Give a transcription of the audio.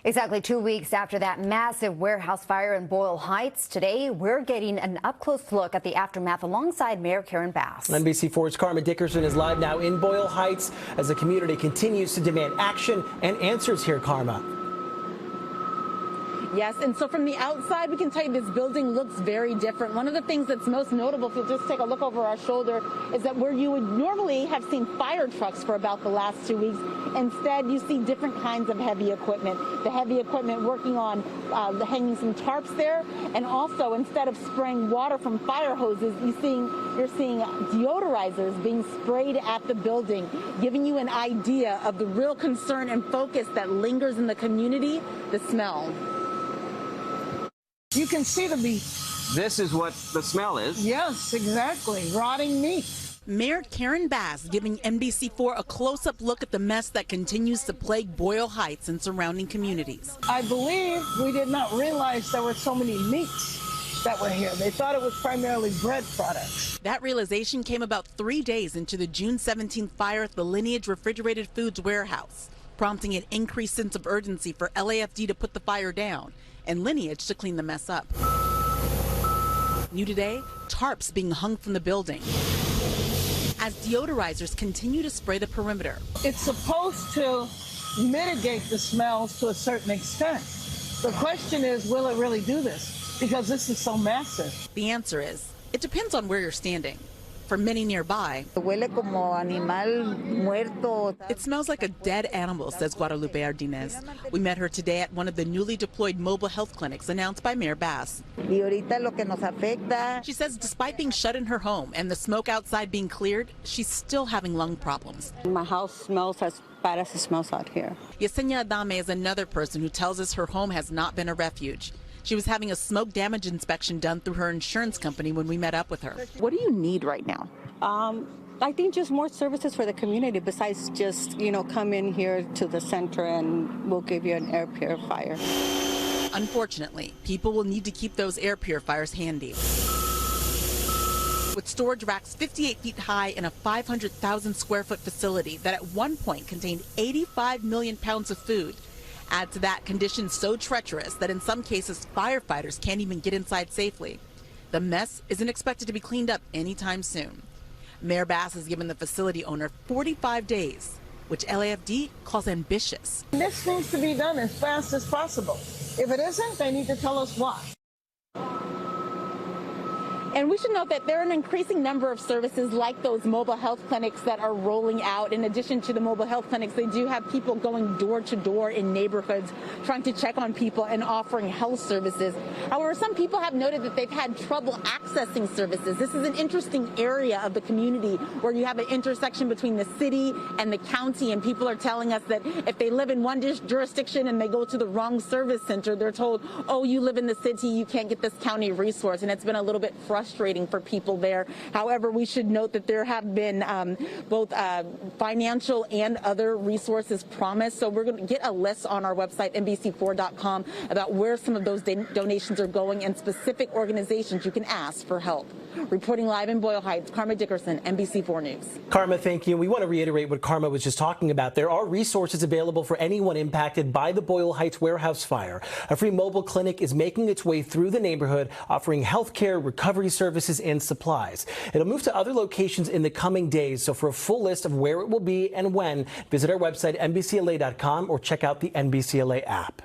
Exactly 2 weeks after that massive warehouse fire in Boyle Heights, today we're getting an up-close look at the aftermath alongside Mayor Karen Bass. NBC4's Karma Dickerson is live now in Boyle Heights as the community continues to demand action and answers here, Karma. Yes, and so from the outside, we can tell you this building looks very different. One of the things that's most notable, if you'll just take a look over our shoulder, is that where you would normally have seen fire trucks for about the last 2 weeks, instead you see different kinds of heavy equipment. The heavy equipment working on hanging some tarps there, and also instead of spraying water from fire hoses, you're seeing deodorizers being sprayed at the building, giving you an idea of the real concern and focus that lingers in the community, the smell. You can see the meat. This is what the smell is? Yes, exactly. Rotting meat. Mayor Karen Bass giving NBC4 a close-up look at the mess that continues to plague Boyle Heights and surrounding communities. I believe we did not realize there were so many meats that were here. They thought it was primarily bread products. That realization came about 3 days into the June 17th fire at the Lineage Refrigerated Foods warehouse, prompting an increased sense of urgency for LAFD to put the fire down and Lineage to clean the mess up. New today, tarps being hung from the building as deodorizers continue to spray the perimeter. It's supposed to mitigate the smells to a certain extent. The question is, will it really do this? Because this is so massive. The answer is, it depends on where you're standing. For many nearby, it smells like a dead animal, says Guadalupe Ardinez. We met her today at one of the newly deployed mobile health clinics announced by Mayor Bass. She says despite being shut in her home and the smoke outside being cleared, she's still having lung problems. My house smells as bad as it smells out here. Yesenia Adame is another person who tells us her home has not been a refuge. She was having a smoke damage inspection done through her insurance company when we met up with her. What do you need right now? I think just more services for the community besides just, come in here to the center and we'll give you an air purifier. Unfortunately, people will need to keep those air purifiers handy. With storage racks 58 feet high in a 500,000 square foot facility that at one point contained 85 million pounds of food. Add to that conditions so treacherous that in some cases firefighters can't even get inside safely. The mess isn't expected to be cleaned up anytime soon. Mayor Bass has given the facility owner 45 days, which LAFD calls ambitious. This needs to be done as fast as possible. If it isn't, they need to tell us why. And we should note that there are an increasing number of services like those mobile health clinics that are rolling out. In addition to the mobile health clinics, they do have people going door to door in neighborhoods trying to check on people and offering health services. However, some people have noted that they've had trouble accessing services. This is an interesting area of the community where you have an intersection between the city and the county, and people are telling us that if they live in one jurisdiction and they go to the wrong service center, they're told, oh, you live in the city, you can't get this county resource, and it's been a little bit frustrating for people there. However, we should note that there have been both financial and other resources promised. So we're going to get a list on our website, NBC4.com, about where some of those donations are going and specific organizations you can ask for help. Reporting live in Boyle Heights, Karma Dickerson, NBC4 News. Karma, thank you. We want to reiterate what Karma was just talking about. There are resources available for anyone impacted by the Boyle Heights warehouse fire. A free mobile clinic is making its way through the neighborhood, offering health care, recovery services, and supplies. It'll move to other locations in the coming days. So for a full list of where it will be and when, visit our website, NBCLA.com, or check out the NBCLA app.